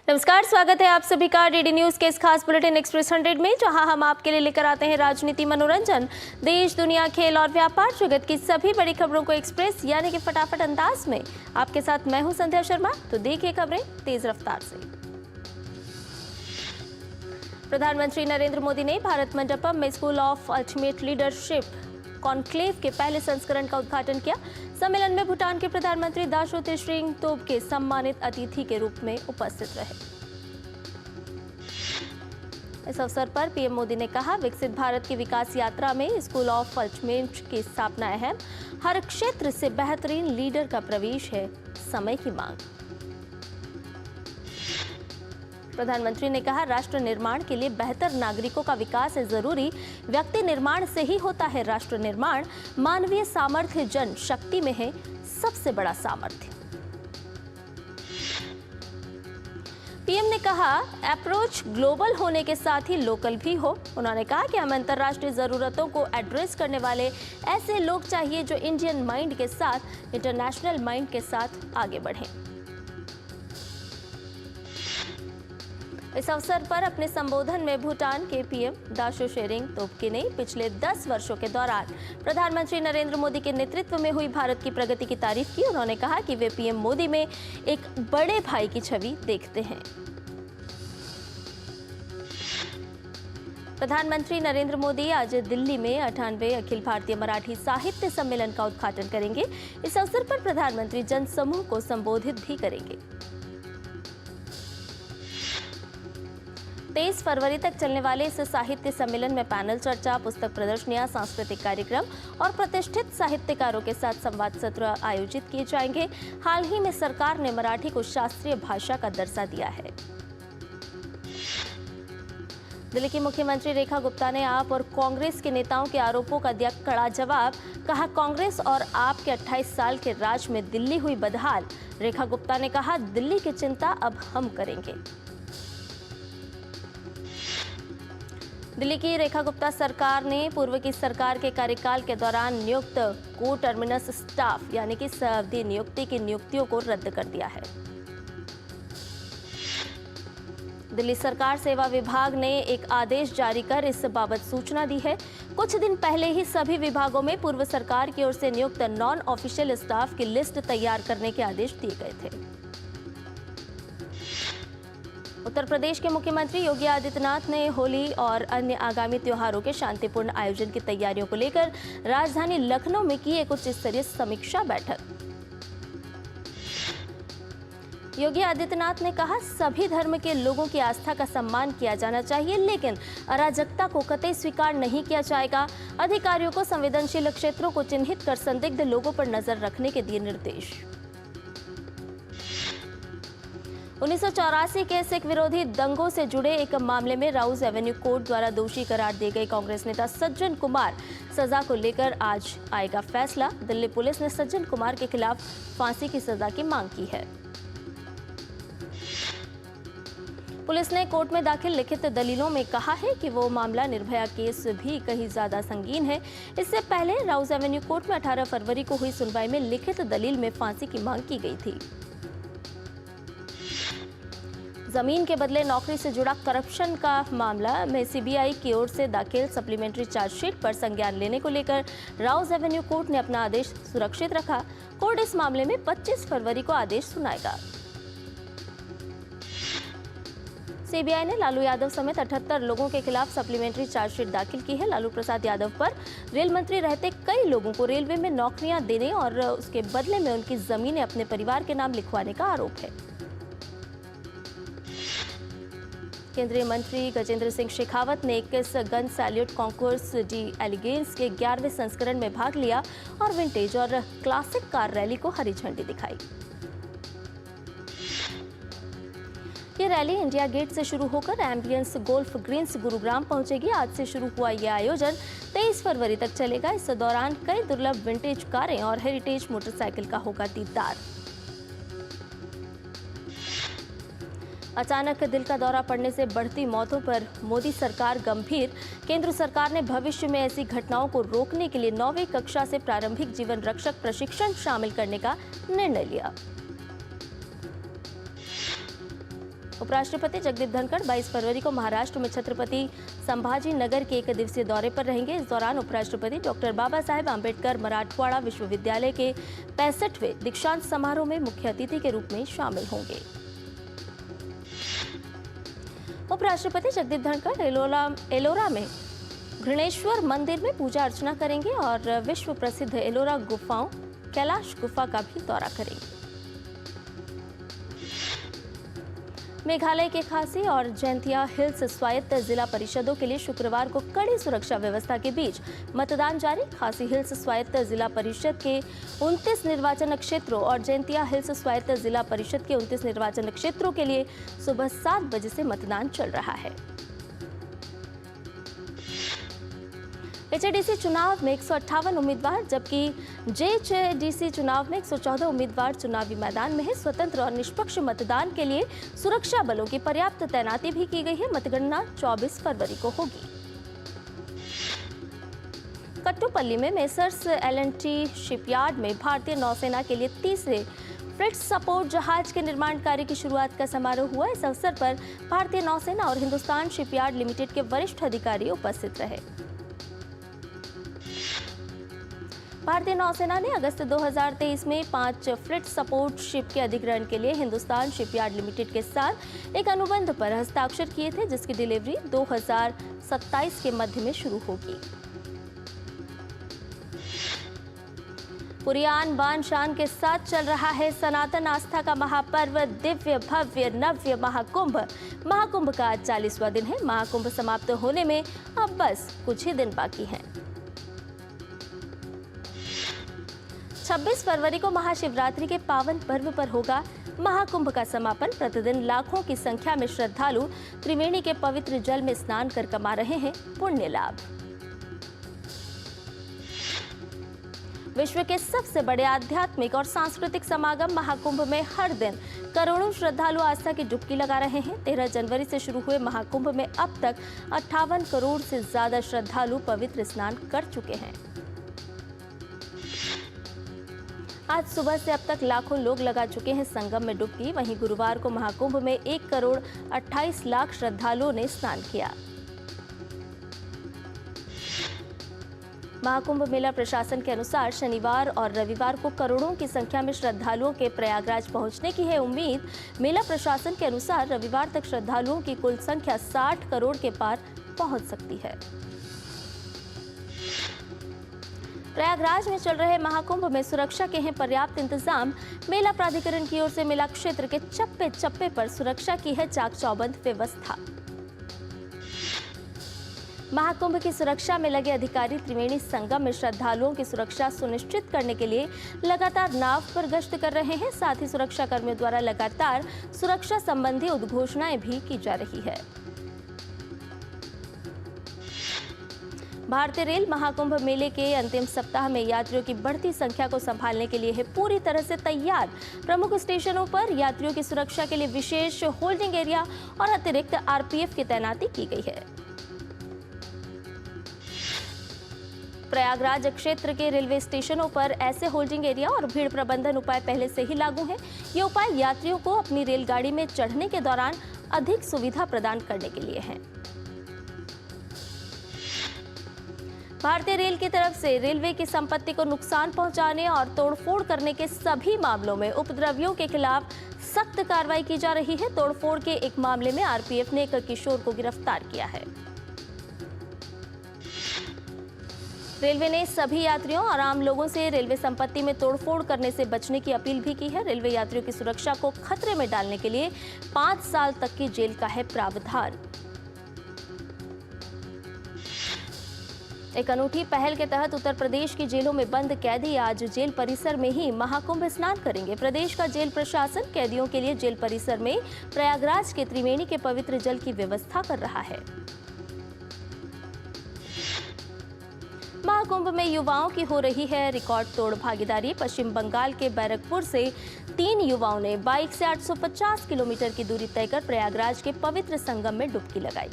नमस्कार, स्वागत है आप सभी का डीडी न्यूज के इस खास बुलेटिन एक्सप्रेस 100 में, जहां हम आपके लिए लेकर आते हैं राजनीति, मनोरंजन, देश, दुनिया, खेल और व्यापार जगत की सभी बड़ी खबरों को एक्सप्रेस यानी कि फटाफट अंदाज में। आपके साथ मैं हूं संध्या शर्मा। तो देखिए खबरें तेज रफ्तार से। प्रधानमंत्री नरेंद्र मोदी ने भारत मंडपम में school of ultimate leadership conclave के पहले संस्करण का उद्घाटन किया। सम्मेलन में भूटान के प्रधानमंत्री दाशो त्शेरिंग तोब्गे सम्मानित अतिथि के रूप में उपस्थित रहे। इस अवसर पर पीएम मोदी ने कहा, विकसित भारत की विकास यात्रा में स्कूल ऑफ अल्टीमेट की स्थापना अहम, हर क्षेत्र से बेहतरीन लीडर का प्रवेश है समय की मांग। प्रधानमंत्री ने कहा, राष्ट्र निर्माण के लिए बेहतर नागरिकों का विकास है जरूरी। व्यक्ति निर्माण से ही होता है राष्ट्र निर्माण। मानवीय सामर्थ्य जन शक्ति में है सबसे बड़ा सामर्थ्य। पीएम ने कहा, अप्रोच ग्लोबल होने के साथ ही लोकल भी हो। उन्होंने कहा कि हमें अंतर्राष्ट्रीय जरूरतों को एड्रेस करने वाले ऐसे लोग चाहिए जो इंडियन माइंड के साथ इंटरनेशनल माइंड के साथ आगे बढ़ें। इस अवसर पर अपने संबोधन में भूटान के पीएम दाशो त्शेरिंग तोब्गे ने पिछले 10 वर्षों के दौरान प्रधानमंत्री नरेंद्र मोदी के नेतृत्व में हुई भारत की प्रगति की तारीफ की। उन्होंने कहा कि वे पीएम मोदी में एक बड़े भाई की छवि देखते हैं। प्रधानमंत्री नरेंद्र मोदी आज दिल्ली में 98वें अखिल भारतीय मराठी साहित्य सम्मेलन का उद्घाटन करेंगे। इस अवसर पर प्रधानमंत्री जन समूह को संबोधित भी करेंगे। 23 फरवरी तक चलने वाले इस साहित्य सम्मेलन में पैनल चर्चा, पुस्तक प्रदर्शनियां, सांस्कृतिक कार्यक्रम और प्रतिष्ठित साहित्यकारों के साथ संवाद सत्र आयोजित किए जाएंगे। हाल ही में सरकार ने मराठी को शास्त्रीय भाषा का दर्जा दिया है। दिल्ली की मुख्यमंत्री रेखा गुप्ता ने आप और कांग्रेस के नेताओं के आरोपों का दिया कड़ा जवाब। कहा, कांग्रेस और आप के 28 साल के राज में दिल्ली हुई बदहाल। रेखा गुप्ता ने कहा, दिल्ली की चिंता अब हम करेंगे। दिल्ली की रेखा गुप्ता सरकार ने पूर्व की सरकार के कार्यकाल के दौरान नियुक्त को टर्मिनस स्टाफ यानी कि सावधि नियुक्ति की नियुक्तियों को रद्द कर दिया है। दिल्ली सरकार सेवा विभाग ने एक आदेश जारी कर इस बाबत सूचना दी है। कुछ दिन पहले ही सभी विभागों में पूर्व सरकार की ओर से नियुक्त नॉन ऑफिशियल स्टाफ की लिस्ट तैयार करने के आदेश दिए गए थे। उत्तर प्रदेश के मुख्यमंत्री योगी आदित्यनाथ ने होली और अन्य आगामी त्योहारों के शांतिपूर्ण आयोजन की तैयारियों को लेकर राजधानी लखनऊ में की एक उच्च स्तरीय समीक्षा बैठक। योगी आदित्यनाथ ने कहा, सभी धर्म के लोगों की आस्था का सम्मान किया जाना चाहिए, लेकिन अराजकता को कतई स्वीकार नहीं किया जाएगा। अधिकारियों को संवेदनशील क्षेत्रों को चिन्हित कर संदिग्ध लोगों पर नजर रखने के दिए निर्देश। 1984 के सिख विरोधी दंगों से जुड़े एक मामले में राउज एवेन्यू कोर्ट द्वारा दोषी करार दिए गए कांग्रेस नेता सज्जन कुमार सजा को लेकर आज आएगा फैसला। दिल्ली पुलिस ने सज्जन कुमार के खिलाफ फांसी की सजा की मांग की है। पुलिस ने कोर्ट में दाखिल लिखित दलीलों में कहा है कि वो मामला निर्भया केस भी कहीं ज्यादा संगीन है। इससे पहले राउज एवेन्यू कोर्ट में 18 फरवरी को हुई सुनवाई में लिखित दलील में फांसी की मांग की गई थी। जमीन के बदले नौकरी से जुड़ा करप्शन का मामला में सीबीआई की ओर से दाखिल सप्लीमेंट्री चार्जशीट पर संज्ञान लेने को लेकर राउज एवेन्यू कोर्ट ने अपना आदेश सुरक्षित रखा। कोर्ट इस मामले में 25 फरवरी को आदेश सुनाएगा। सीबीआई ने लालू यादव समेत 78 लोगों के खिलाफ सप्लीमेंट्री चार्जशीट दाखिल की है। लालू प्रसाद यादव पर रेल मंत्री रहते कई लोगों को रेलवे में नौकरियां देने और उसके बदले में उनकी जमीनें अपने परिवार के नाम लिखवाने का आरोप है। केंद्रीय मंत्री गजेंद्र सिंह शेखावत ने 21 gun salute Concours d'Elegance के 11वें संस्करण में भाग लिया और विंटेज और क्लासिक कार रैली को हरी झंडी दिखाई। ये रैली इंडिया गेट से शुरू होकर एम्बियंस गोल्फ ग्रीन्स गुरुग्राम पहुंचेगी। आज से शुरू हुआ यह आयोजन 23 फरवरी तक चलेगा। इस दौरान कई दुर्लभ विंटेज कारें और हेरिटेज मोटरसाइकिल का होगा दीदार। अचानक दिल का दौरा पड़ने से बढ़ती मौतों पर मोदी सरकार गंभीर। केंद्र सरकार ने भविष्य में ऐसी घटनाओं को रोकने के लिए 9वीं कक्षा से प्रारंभिक जीवन रक्षक प्रशिक्षण शामिल करने का निर्णय लिया। उपराष्ट्रपति जगदीप धनखड़ 22 फरवरी को महाराष्ट्र में छत्रपति संभाजी नगर के 1 दिवसीय दौरे पर रहेंगे। इस दौरान उपराष्ट्रपति डॉक्टर बाबा साहेब आम्बेडकर मराठवाड़ा विश्वविद्यालय के 65वें दीक्षांत समारोह में मुख्य अतिथि के रूप में शामिल होंगे। उपराष्ट्रपति जगदीप धनखड़ एलोरा में घृणेश्वर मंदिर में पूजा अर्चना करेंगे और विश्व प्रसिद्ध एलोरा गुफाओं कैलाश गुफा का भी दौरा करेंगे। मेघालय के खासी और जैंतिया हिल्स स्वायत्त जिला परिषदों के लिए शुक्रवार को कड़ी सुरक्षा व्यवस्था के बीच मतदान जारी। खासी हिल्स स्वायत्त जिला परिषद के 29 निर्वाचन क्षेत्रों और जैंतिया हिल्स स्वायत्त जिला परिषद के 29 निर्वाचन क्षेत्रों के लिए सुबह 7 बजे से मतदान चल रहा है। एचएडीसी चुनाव में 158 उम्मीदवार जबकि जेएचडीसी चुनाव में 114 उम्मीदवार चुनावी मैदान में है। स्वतंत्र और निष्पक्ष मतदान के लिए सुरक्षा बलों की पर्याप्त तैनाती भी की गई है। मतगणना 24 फरवरी को होगी। कट्टुपल्ली में मेसर्स एल&टी शिपयार्ड में भारतीय नौसेना के लिए तीसरे फ्रिट्स सपोर्ट जहाज के निर्माण कार्य की शुरुआत का समारोह हुआ। इस अवसर पर भारतीय नौसेना और हिंदुस्तान शिपयार्ड लिमिटेड के वरिष्ठ अधिकारी उपस्थित रहे। भारतीय नौसेना ने अगस्त 2023 में 5 फ्लिट सपोर्ट शिप के अधिग्रहण के लिए हिंदुस्तान शिपयार्ड लिमिटेड के साथ एक अनुबंध पर हस्ताक्षर किए थे, जिसकी डिलीवरी 2027 के मध्य में शुरू होगी। पुरियान बान शान के साथ चल रहा है सनातन आस्था का महापर्व दिव्य भव्य नव्य महाकुंभ। महाकुंभ का आज 40वां दिन है। महाकुंभ समाप्त होने में अब बस कुछ ही दिन बाकी हैं। 26 फरवरी को महाशिवरात्रि के पावन पर्व पर होगा महाकुंभ का समापन। प्रतिदिन लाखों की संख्या में श्रद्धालु त्रिवेणी के पवित्र जल में स्नान कर कमा रहे हैं पुण्य लाभ। विश्व के सबसे बड़े आध्यात्मिक और सांस्कृतिक समागम महाकुंभ में हर दिन करोड़ों श्रद्धालु आस्था की डुबकी लगा रहे हैं। 13 जनवरी से शुरू हुए महाकुंभ में अब तक 58 करोड़ से ज्यादा श्रद्धालु पवित्र स्नान कर चुके हैं। आज सुबह से अब तक लाखों लोग लगा चुके हैं संगम में डुबकी। वहीं गुरुवार को महाकुंभ में 1 करोड़ 28 लाख श्रद्धालुओं ने स्नान किया। महाकुंभ मेला प्रशासन के अनुसार शनिवार और रविवार को करोड़ों की संख्या में श्रद्धालुओं के प्रयागराज पहुंचने की है उम्मीद। मेला प्रशासन के अनुसार रविवार तक श्रद्धालुओं की कुल संख्या 60 करोड़ के पार पहुंच सकती है। प्रयागराज में चल रहे महाकुंभ में सुरक्षा के हैं पर्याप्त इंतजाम। मेला प्राधिकरण की ओर से मेला क्षेत्र के चप्पे चप्पे पर सुरक्षा की है चाक चौबंद व्यवस्था। महाकुंभ की सुरक्षा में लगे अधिकारी त्रिवेणी संगम में श्रद्धालुओं की सुरक्षा सुनिश्चित करने के लिए लगातार नाव पर गश्त कर रहे हैं। साथ ही सुरक्षा कर्मियों द्वारा लगातार सुरक्षा संबंधी उद्घोषणाएं भी की जा रही है। भारतीय रेल महाकुंभ मेले के अंतिम सप्ताह में यात्रियों की बढ़ती संख्या को संभालने के लिए है पूरी तरह से तैयार। प्रमुख स्टेशनों पर यात्रियों की सुरक्षा के लिए विशेष होल्डिंग एरिया और अतिरिक्त आरपीएफ की तैनाती की गई है। प्रयागराज क्षेत्र के रेलवे स्टेशनों पर ऐसे होल्डिंग एरिया और भीड़ प्रबंधन उपाय पहले से ही लागू हैं। ये उपाय यात्रियों को अपनी रेलगाड़ी में चढ़ने के दौरान अधिक सुविधा प्रदान करने के लिए हैं। भारतीय रेल की तरफ से रेलवे की संपत्ति को नुकसान पहुंचाने और तोड़फोड़ करने के सभी मामलों में उपद्रवियों के खिलाफ सख्त कार्रवाई की जा रही है। तोड़फोड़ के एक मामले में आरपीएफ ने एक किशोर को गिरफ्तार किया है। रेलवे ने सभी यात्रियों और आम लोगों से रेलवे संपत्ति में तोड़फोड़ करने से बचने की अपील भी की है। रेलवे यात्रियों की सुरक्षा को खतरे में डालने के लिए 5 साल तक की जेल का है प्रावधान। एक अनूठी पहल के तहत उत्तर प्रदेश की जेलों में बंद कैदी आज जेल परिसर में ही महाकुंभ स्नान करेंगे। प्रदेश का जेल प्रशासन कैदियों के लिए जेल परिसर में प्रयागराज के त्रिवेणी के पवित्र जल की व्यवस्था कर रहा है। महाकुंभ में युवाओं की हो रही है रिकॉर्ड तोड़ भागीदारी। पश्चिम बंगाल के बैरकपुर से 3 युवाओं ने बाइक से 850 किलोमीटर की दूरी तय कर प्रयागराज के पवित्र संगम में डुबकी लगाई।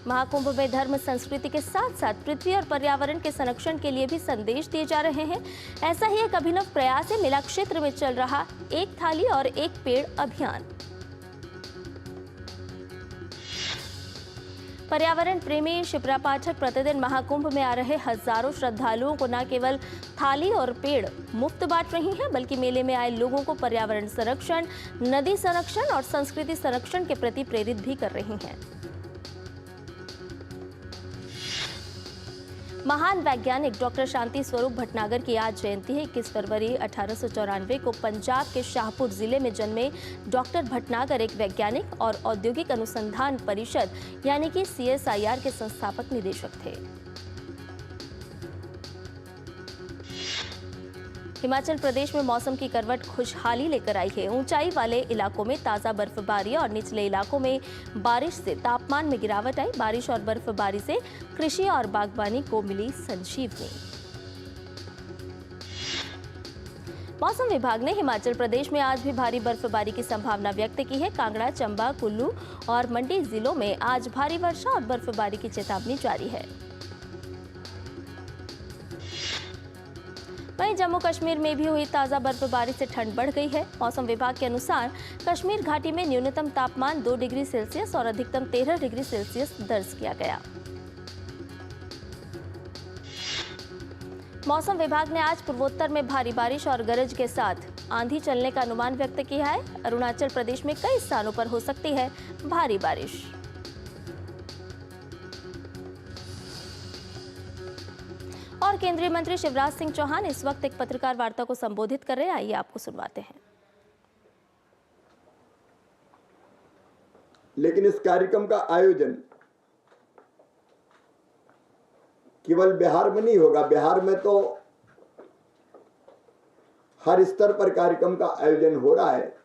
महाकुंभ में धर्म संस्कृति के साथ साथ पृथ्वी और पर्यावरण के संरक्षण के लिए भी संदेश दिए जा रहे हैं। ऐसा ही एक अभिनव प्रयास है मेला क्षेत्र में चल रहा एक थाली और एक पेड़ अभियान। पर्यावरण प्रेमी शिप्रा पाठक प्रतिदिन महाकुंभ में आ रहे हजारों श्रद्धालुओं को न केवल थाली और पेड़ मुफ्त बांट रही हैं, बल्कि मेले में आए लोगों को पर्यावरण संरक्षण, नदी संरक्षण और संस्कृति संरक्षण के प्रति प्रेरित भी कर रही हैं। महान वैज्ञानिक डॉक्टर शांति स्वरूप भटनागर की आज जयंती है। 21 फरवरी 1894 को पंजाब के शाहपुर जिले में जन्मे डॉक्टर भटनागर एक वैज्ञानिक और औद्योगिक अनुसंधान परिषद यानी कि CSIR के संस्थापक निदेशक थे। हिमाचल प्रदेश में मौसम की करवट खुशहाली लेकर आई है। ऊंचाई वाले इलाकों में ताज़ा बर्फबारी और निचले इलाकों में बारिश से तापमान में गिरावट आई। बारिश और बर्फबारी से कृषि और बागवानी को मिली संजीवनी। मौसम विभाग ने हिमाचल प्रदेश में आज भी भारी बर्फबारी की संभावना व्यक्त की है। कांगड़ा, चंबा, कुल्लू और मंडी जिलों में आज भारी वर्षा और बर्फबारी की चेतावनी जारी है। वहीं जम्मू कश्मीर में भी हुई ताज़ा बर्फबारी से ठंड बढ़ गई है। मौसम विभाग के अनुसार कश्मीर घाटी में न्यूनतम तापमान 2 डिग्री सेल्सियस और अधिकतम 13 डिग्री सेल्सियस दर्ज किया गया। मौसम विभाग ने आज पूर्वोत्तर में भारी बारिश और गरज के साथ आंधी चलने का अनुमान व्यक्त किया है। अरुणाचल प्रदेश में कई स्थानों पर हो सकती है भारी बारिश। और केंद्रीय मंत्री शिवराज सिंह चौहान इस वक्त एक पत्रकार वार्ता को संबोधित कर रहे हैं। आइए आपको सुनवाते हैं। लेकिन इस कार्यक्रम का आयोजन केवल बिहार में नहीं होगा। बिहार में तो हर स्तर पर कार्यक्रम का आयोजन हो रहा है।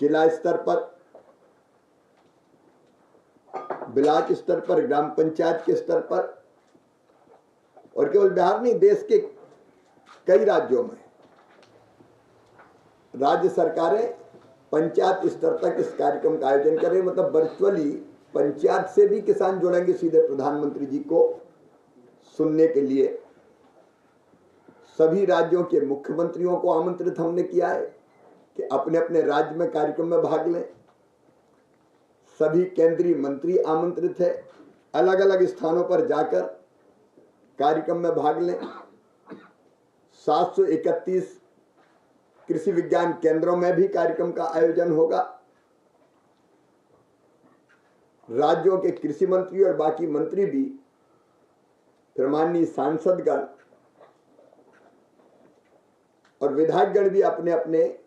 जिला स्तर पर, ब्लॉक स्तर पर, ग्राम पंचायत के स्तर पर, और केवल बिहार नहीं, देश के कई राज्यों में राज्य सरकारें पंचायत स्तर तक इस कार्यक्रम का आयोजन कर रहे हैं। मतलब वर्चुअली पंचायत से भी किसान जुड़ेंगे सीधे प्रधानमंत्री जी को सुनने के लिए। सभी राज्यों के मुख्यमंत्रियों को आमंत्रित हमने किया है कि अपने अपने राज्य में कार्यक्रम में भाग लें। सभी केंद्रीय मंत्री आमंत्रित है, अलग अलग स्थानों पर जाकर कार्यक्रम में भाग लें। 731 कृषि विज्ञान केंद्रों में भी कार्यक्रम का आयोजन होगा। राज्यों के कृषि मंत्री और बाकी मंत्री भी, फिर माननीय सांसदगण और विधायकगण भी अपने अपने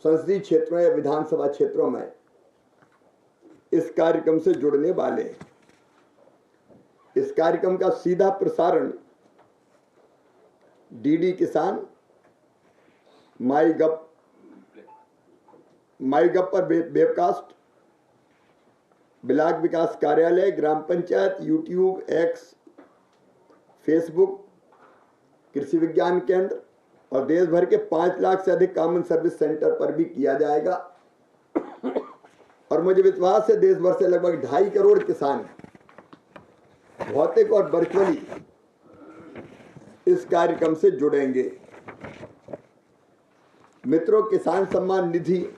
संसदीय क्षेत्रों या विधानसभा क्षेत्रों में इस कार्यक्रम से जुड़ने वाले हैं। इस कार्यक्रम का सीधा प्रसारण डीडी किसान, माईगव पर वेबकास्ट, ब्लॉक विकास कार्यालय, ग्राम पंचायत, यूट्यूब, एक्स, फेसबुक, कृषि विज्ञान केंद्र और देश भर के 5 लाख से अधिक कॉमन सर्विस सेंटर पर भी किया जाएगा। और मुझे विश्वास है देश भर से लगभग 2.5 करोड़ किसान भौतिक और वर्चुअली इस कार्यक्रम से जुड़ेंगे। मित्रों, किसान सम्मान निधि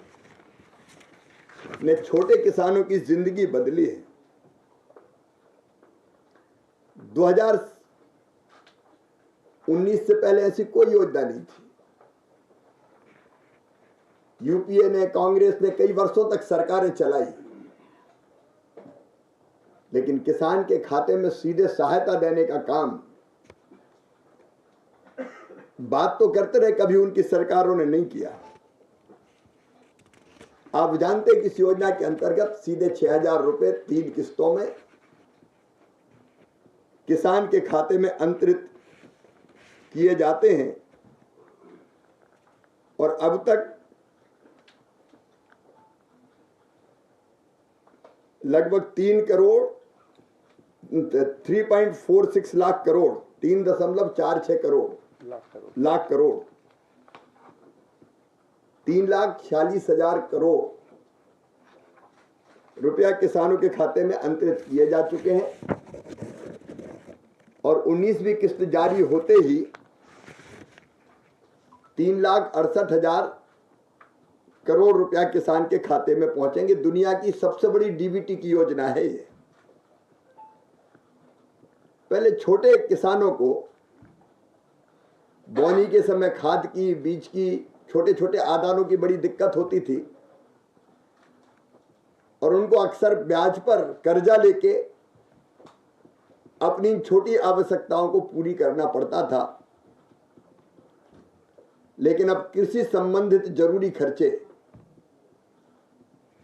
ने छोटे किसानों की जिंदगी बदली है। 2019 से पहले ऐसी कोई योजना नहीं थी। यूपीए ने, कांग्रेस ने कई वर्षों तक सरकारें चलाई, लेकिन किसान के खाते में सीधे सहायता देने का काम बात तो करते रहे, कभी उनकी सरकारों ने नहीं किया। आप जानते हैं कि इस योजना के अंतर्गत सीधे 6,000 रुपए 3 किस्तों में किसान के खाते में अंतरित किए जाते हैं। और अब तक लगभग 3.46 लाख करोड़, 3.46 लाख करोड़ 3,46,000 करोड़ रुपया किसानों के खाते में अंतरित किए जा चुके हैं और 19वीं किस्त जारी होते ही 3,68,000 करोड़ रुपया किसान के खाते में पहुंचेंगे। दुनिया की सबसे बड़ी डीबीटी की योजना है ये। पहले छोटे किसानों को बोनी के समय खाद की, बीज की, छोटे छोटे आदानों की बड़ी दिक्कत होती थी और उनको अक्सर ब्याज पर कर्जा लेके अपनी छोटी आवश्यकताओं को पूरी करना पड़ता था। लेकिन अब कृषि संबंधित जरूरी खर्चे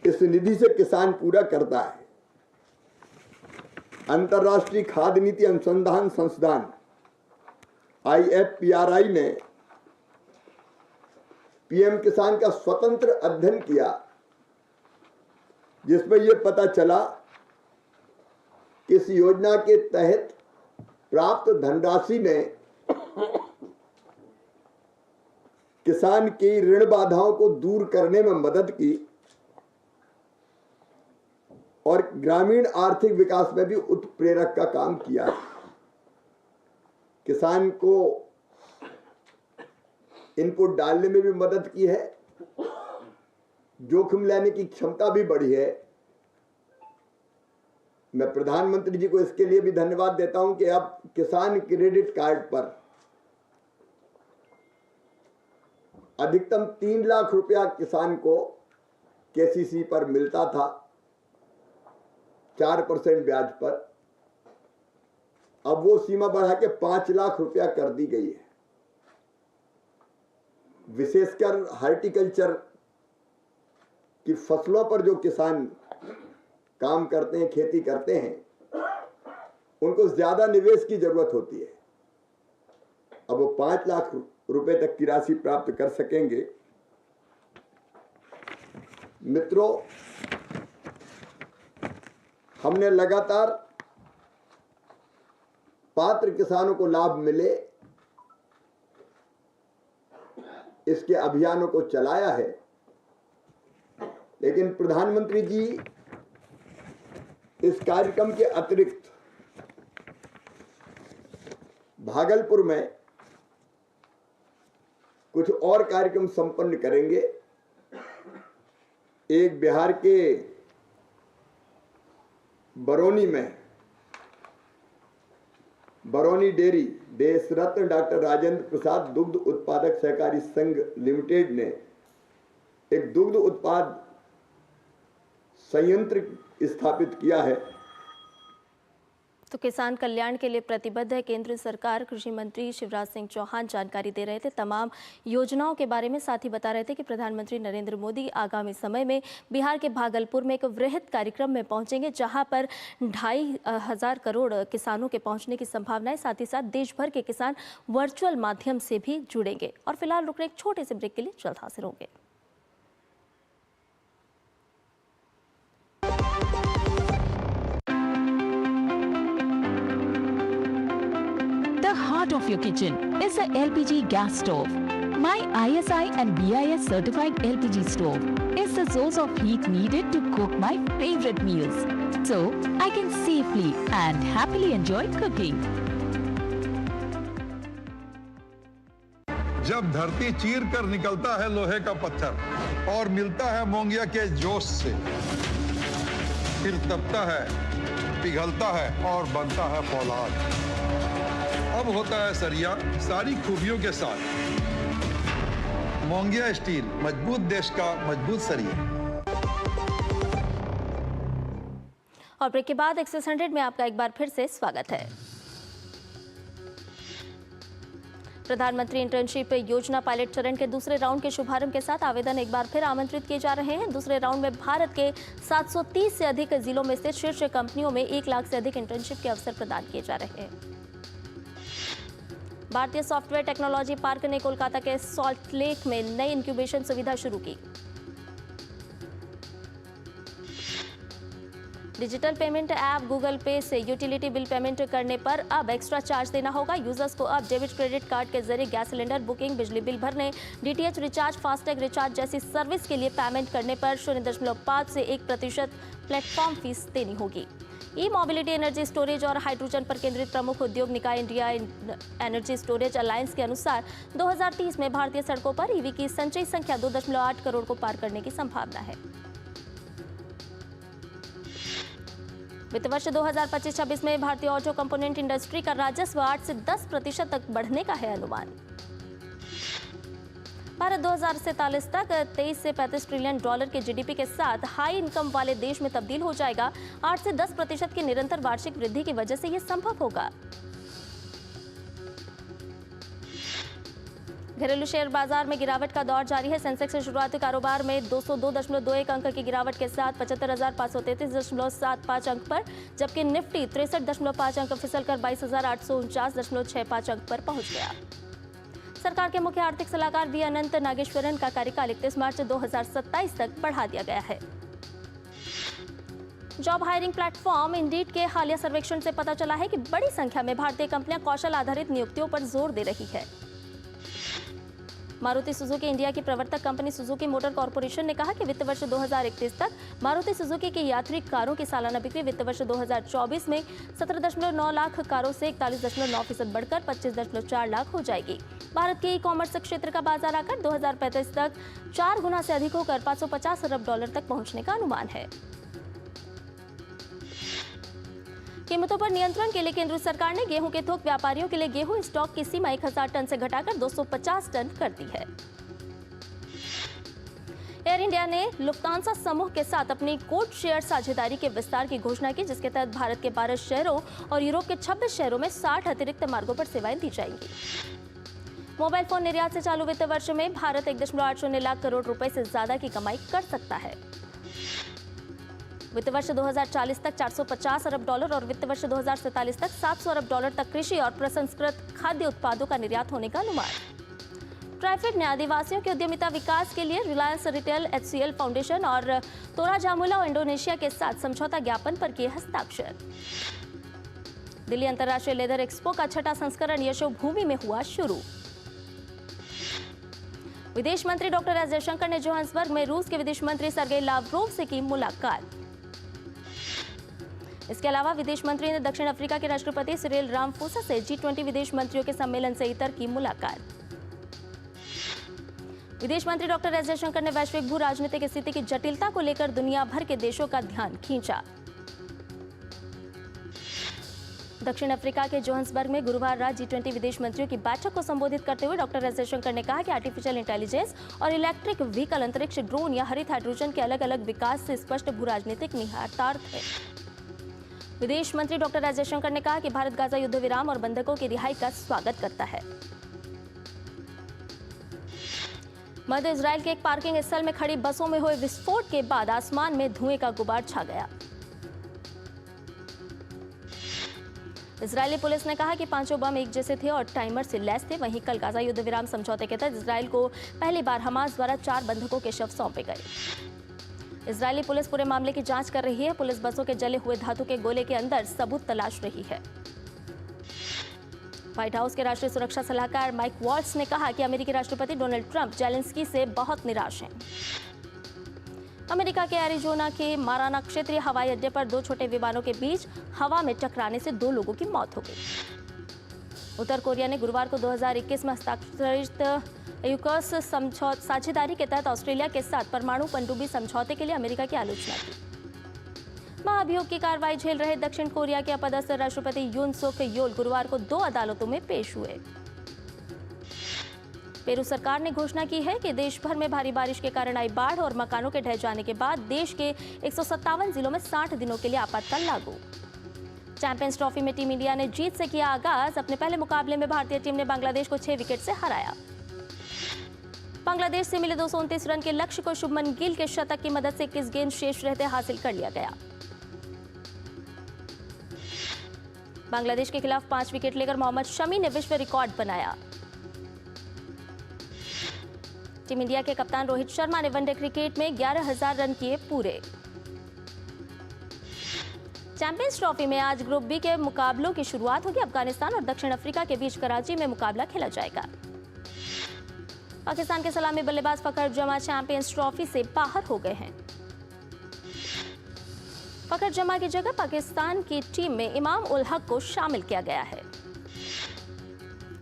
इस निधि से किसान पूरा करता है। अंतर्राष्ट्रीय खाद्य नीति अनुसंधान संस्थान IFPRI ने पीएम किसान का स्वतंत्र अध्ययन किया, जिसमें यह पता चला कि इस योजना के तहत प्राप्त धनराशि ने किसान की ऋण बाधाओं को दूर करने में मदद की और ग्रामीण आर्थिक विकास में भी उत्प्रेरक का काम किया। किसान को इनपुट डालने में भी मदद की है, जोखिम लेने की क्षमता भी बढ़ी है। मैं प्रधानमंत्री जी को इसके लिए भी धन्यवाद देता हूं कि अब किसान क्रेडिट कार्ड पर अधिकतम 3 लाख रुपया किसान को केसीसी पर मिलता था 4% ब्याज पर। अब वो सीमा बढ़ा के 5 लाख रुपया कर दी गई है। विशेषकर हॉर्टिकल्चर की फसलों पर जो किसान काम करते हैं, खेती करते हैं, उनको ज्यादा निवेश की जरूरत होती है। अब वो 5 लाख रुपए तक की राशि प्राप्त कर सकेंगे। मित्रों, हमने लगातार पात्र किसानों को लाभ मिले इसके अभियानों को चलाया है, लेकिन प्रधानमंत्री जी इस कार्यक्रम के अतिरिक्त भागलपुर में कुछ और कार्यक्रम संपन्न करेंगे। एक बिहार के बरौनी में बरौनी डेयरी देश रत्न डॉक्टर राजेंद्र प्रसाद दुग्ध उत्पादक सहकारी संघ लिमिटेड ने एक दुग्ध उत्पाद संयंत्र स्थापित किया है। तो किसान कल्याण के लिए प्रतिबद्ध है केंद्र सरकार। कृषि मंत्री शिवराज सिंह चौहान जानकारी दे रहे थे तमाम योजनाओं के बारे में। साथ ही बता रहे थे कि प्रधानमंत्री नरेंद्र मोदी आगामी समय में बिहार के भागलपुर में एक वृहद कार्यक्रम में पहुंचेंगे, जहां पर 2,500 करोड़ किसानों के पहुंचने की संभावना है। साथ ही साथ देश भर के किसान वर्चुअल माध्यम से भी जुड़ेंगे। और फिलहाल रुकने एक छोटे से ब्रेक के लिए जल्द हाजिर होंगे। The heart of your kitchen is the LPG gas stove. My ISI and BIS certified LPG stove is the source of heat needed to cook my favorite meals, so I can safely and happily enjoy cooking. जब धरती चीर कर निकलता है लोहे का पत्थर और मिलता है मोंगिया के जोश से, फिर तपता है, पिघलता है और बनता है फौलाद। अब होता है सरिया सारी खूबियों के साथ। मोंगिया स्टील, मजबूत देश का मजबूत सरिया। और ब्रेक के बाद एक्सेस 100 में आपका एक बार फिर से स्वागत है। प्रधानमंत्री इंटर्नशिप योजना पायलट चरण के दूसरे राउंड के शुभारंभ के साथ आवेदन एक बार फिर आमंत्रित किए जा रहे हैं। दूसरे राउंड में भारत के 730 से अधिक जिलों में स्थित शीर्ष कंपनियों में 1 लाख से अधिक इंटर्नशिप के अवसर प्रदान किए जा रहे हैं। भारतीय सॉफ्टवेयर टेक्नोलॉजी पार्क ने कोलकाता के सॉल्ट लेक में नई इंक्यूबेशन सुविधा शुरू की। डिजिटल पेमेंट ऐप गूगल पे से यूटिलिटी बिल पेमेंट करने पर अब एक्स्ट्रा चार्ज देना होगा। यूजर्स को अब डेबिट क्रेडिट कार्ड के जरिए गैस सिलेंडर बुकिंग, बिजली बिल भरने, डीटीएच रिचार्ज, फास्टैग रिचार्ज जैसी सर्विस के लिए पेमेंट करने पर 0.5 से 1% प्लेटफॉर्म फीस देनी होगी। ई मोबिलिटी, एनर्जी स्टोरेज और हाइड्रोजन पर केंद्रित प्रमुख उद्योग निकाय इंडिया एनर्जी स्टोरेज अलायंस के अनुसार 2030 में भारतीय सड़कों पर ईवी की संचयी संख्या 2.8 करोड़ को पार करने की संभावना है। वित्त वर्ष 2025-26 में भारतीय ऑटो कंपोनेंट इंडस्ट्री का राजस्व 8 से 10% तक बढ़ने का है अनुमान। भारत 2047 तक 23 से 35 ट्रिलियन डॉलर के जीडीपी के साथ हाई इनकम वाले देश में तब्दील हो जाएगा। 8 से 10% की निरंतर वार्षिक वृद्धि की वजह से यह संभव होगा। घरेलू शेयर बाजार में गिरावट का दौर जारी है। सेंसेक्स के शुरुआती कारोबार में 202.21 अंक की गिरावट के साथ 75,533.75 अंक पर, जबकि निफ्टी 63.5 अंक फिसलकर 22,849.65 अंक पर पहुंच गया। सरकार के मुख्य आर्थिक सलाहकार वी अनंत नागेश्वरन का कार्यकाल 31 मार्च 2027 तक बढ़ा दिया गया है। जॉब हायरिंग प्लेटफॉर्म इंडीड के हालिया सर्वेक्षण से पता चला है कि बड़ी संख्या में भारतीय कंपनियां कौशल आधारित नियुक्तियों पर जोर दे रही है। मारुति सुजुकी इंडिया की प्रवर्तक कंपनी सुजुकी मोटर कॉर्पोरेशन ने कहा कि वित्त वर्ष 2031 तक मारुति सुजुकी की यात्री कारों की सालाना बिक्री वित्त वर्ष 2024 में 17.9 लाख कारों से 41.9% बढ़कर 25.4 लाख हो जाएगी। भारत के ई कॉमर्स क्षेत्र का बाजार आकर 2035 तक 4 गुना से अधिक होकर 550 अरब डॉलर तक पहुंचने का अनुमान है। कीमतों पर नियंत्रण के लिए केंद्र सरकार ने गेहूं के थोक व्यापारियों के लिए गेहूं स्टॉक की सीमा 1000 टन से घटाकर 250 टन कर दी है। एयर इंडिया ने लुफ्तांसा समूह के साथ अपनी कोड शेयर साझेदारी के विस्तार की घोषणा की, जिसके तहत भारत के 12 शहरों और यूरोप के 26 शहरों में 60 अतिरिक्त मार्गों पर सेवाएं दी जाएंगी। मोबाइल फोन निर्यात से चालू वित्त वर्ष में भारत 1.80 लाख करोड़ रुपए से ज्यादा की कमाई कर सकता है। वित्त वर्ष 2040 तक 450 अरब डॉलर और वित्त वर्ष 2047 तक 700 अरब डॉलर तक कृषि और प्रसंस्कृत खाद्य उत्पादों का निर्यात होने का अनुमान। ट्राइफेड ने आदिवासियों के उद्यमिता विकास के लिए रिलायंस रिटेल, HCL फाउंडेशन और तोराजामुला और इंडोनेशिया के साथ समझौता ज्ञापन पर किए हस्ताक्षर। दिल्ली अंतर्राष्ट्रीय लेदर एक्सपो का 6वां संस्करण यशोभूमि में हुआ शुरू। विदेश मंत्री डॉक्टर एस जयशंकर ने जोहान्सबर्ग में रूस के विदेश मंत्री सर्गेई लावरोव से की मुलाकात। इसके अलावा विदेश मंत्री ने दक्षिण अफ्रीका के राष्ट्रपति सिरिल रामफोसा से G20 विदेश मंत्रियों के सम्मेलन से इतर की मुलाकात। विदेश मंत्री डॉक्टर एस जयशंकर ने वैश्विक भू राजनीतिक स्थिति की जटिलता को लेकर दुनिया भर के देशों का ध्यान खींचा। दक्षिण अफ्रीका के जोहान्सबर्ग में गुरुवार रात G20 विदेश मंत्रियों की बैठक को संबोधित करते हुए डॉक्टर एस जयशंकर ने कहा कि आर्टिफिशियल इंटेलिजेंस और इलेक्ट्रिक व्हीकल, अंतरिक्ष, ड्रोन या हरित हाइड्रोजन के अलग अलग विकास से स्पष्ट भू राजनीतिक निहितार्थ है। विदेश मंत्री डॉक्टर एस जयशंकर ने कहा कि भारत गाजा युद्ध विराम और बंधकों की रिहाई का स्वागत करता है। मध्य इजराइल के एक पार्किंग स्थल में खड़ी बसों में हुए विस्फोट के बाद आसमान में धुएं का गुबार छा गया। इजरायली पुलिस ने कहा कि 5 बम एक जैसे थे और टाइमर से लैस थे। वहीं कल गाजा युद्ध विराम समझौते के तहत इजराइल को पहली बार हमास द्वारा 4 बंधकों के शव सौंपे गए। इजरायली पुलिस पूरे मामले की जांच कर रही है। पुलिस बसों के जले हुए धातु के गोले के अंदर सबूत तलाश रही है। व्हाइट हाउस के राष्ट्रीय सुरक्षा सलाहकार माइक वॉल्ट्स ने कहा कि अमेरिकी राष्ट्रपति डोनाल्ड ट्रंप जेलेंस्की से बहुत निराश हैं। अमेरिका के एरिजोना के माराना क्षेत्रीय हवाई अड्डे पर 2 छोटे विमानों के बीच हवा में टकराने से 2 लोगों की मौत हो गई। उत्तर कोरिया ने गुरुवार को 2021 में हस्ताक्षरित यूकॉस साझेदारी के तहत ऑस्ट्रेलिया के साथ परमाणु पनडुब्बी समझौते के लिए अमेरिका की आलोचना की। महाभियोग की कार्रवाई झेल रहे दक्षिण कोरिया के अपदस्थ राष्ट्रपति यून सुक योल गुरुवार को 2 अदालतों में पेश हुए। पेरू सरकार ने घोषणा की है कि देश भर में भारी बारिश के कारण आई बाढ़ और मकानों के ढह जाने के बाद देश के 157 जिलों में 60 दिनों के लिए आपातकाल लागू। चैंपियंस ट्रॉफी में टीम इंडिया ने जीत से किया आगाज। अपने पहले मुकाबले में भारतीय टीम ने बांग्लादेश को 6 विकेट से हराया। बांग्लादेश से मिले 229 रन के लक्ष्य को शुभमन गिल के शतक की मदद से 21 गेंद शेष रहते हासिल कर लिया गया। बांग्लादेश के खिलाफ 5 विकेट लेकर मोहम्मद शमी ने विश्व रिकॉर्ड बनाया। टीम इंडिया के कप्तान रोहित शर्मा ने वनडे क्रिकेट में 11,000 रन किए पूरे। चैंपियंस ट्रॉफी में आज ग्रुप बी के मुकाबलों की शुरुआत होगी। अफगानिस्तान और दक्षिण अफ्रीका के बीच कराची में मुकाबला खेला जाएगा। पाकिस्तान के सलामी बल्लेबाज फखर जमा चैंपियंस ट्रॉफी से बाहर हो गए हैं। फखर जमा की जगह पाकिस्तान की टीम में इमाम उल हक को शामिल किया गया है।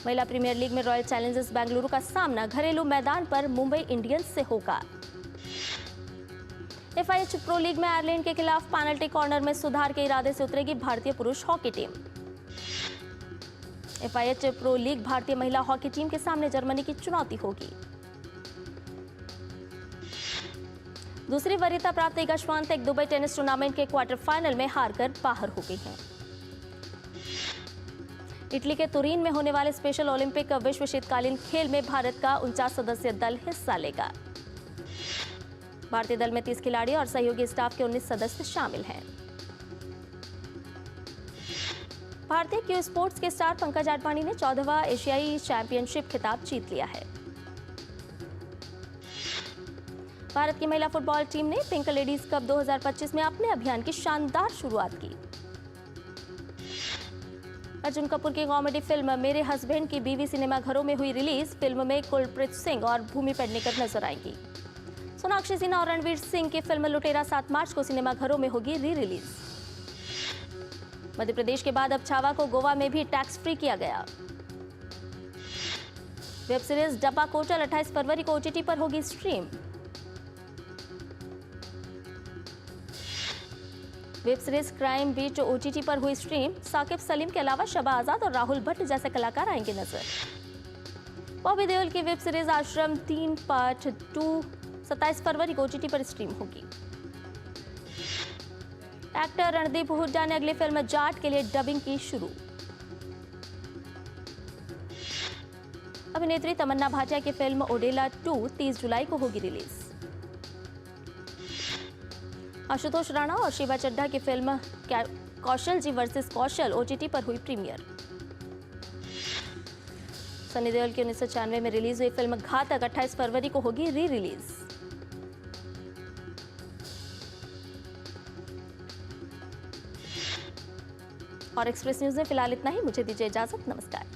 महिला प्रीमियर लीग में रॉयल चैलेंजर्स बेंगलुरु का सामना घरेलू मैदान पर मुंबई इंडियंस से होगा। FIH प्रो लीग में आयरलैंड के खिलाफ पेनल्टी कॉर्नर में सुधार के इरादे से उतरेगी भारतीय पुरुष hockey team. FIH pro league भारतीय महिला हॉकी टीम के सामने जर्मनी की चुनौती होगी। दूसरी वरीयता प्राप्त इगा श्वांतेक दुबई टेनिस टूर्नामेंट के क्वार्टर फाइनल में हारकर बाहर हो गई हैं। इटली के तुरीन में होने वाले स्पेशल ओलंपिक विश्व शीतकालीन खेल में भारत का 49 सदस्यीय दल हिस्सा लेगा। भारतीय दल में 30 खिलाड़ी और सहयोगी स्टाफ के 19 सदस्य शामिल हैं। भारतीय क्यू स्पोर्ट्स के स्टार पंकज आडवाणी ने 14वां एशियाई चैंपियनशिप खिताब जीत लिया है। भारत की महिला फुटबॉल टीम ने पिंक लेडीज कप 2025 में अपने अभियान की शानदार शुरुआत की। अर्जुन कपूर की कॉमेडी फिल्म मेरे हस्बैंड की बीवी सिनेमाघरों में हुई रिलीज। फिल्म में कुलप्रीत सिंह और भूमि पेडनेकर नजर आएंगी। सोनाक्षी सिन्हा और रणवीर सिंह की फिल्म लुटेरा 7 मार्च को सिनेमाघरों में होगी री रिलीज। मध्य प्रदेश के बाद अब छावा को गोवा में भी टैक्स फ्री किया गया। वेब सीरीज डब्बा कोटल 28 फरवरी को OTT पर होगी स्ट्रीम। वेब सीरीज क्राइम बीच OTT पर हुई स्ट्रीम। साकिब सलीम के अलावा शबा आजाद और राहुल भट्ट जैसे कलाकार आएंगे नजर। बॉबी देओल की वेब सीरीज आश्रम 3 पार्ट 2 27 फरवरी को OTT पर स्ट्रीम होगी। एक्टर रणदीप हुड्डा ने अगली फिल्म जाट के लिए डबिंग की शुरू। अभिनेत्री तमन्ना भाटिया की फिल्म ओडेला 2 30 जुलाई को होगी रिलीज। आशुतोष राणा और शिवा चड्ढा की फिल्म कौशल जी वर्सेस कौशल OTT पर हुई प्रीमियर। सनी देओल की 1996 में रिलीज हुई फिल्म घातक 28 फरवरी को होगी री रिलीज। और एक्सप्रेस न्यूज में फिलहाल इतना ही। मुझे दीजिए इजाजत। नमस्कार।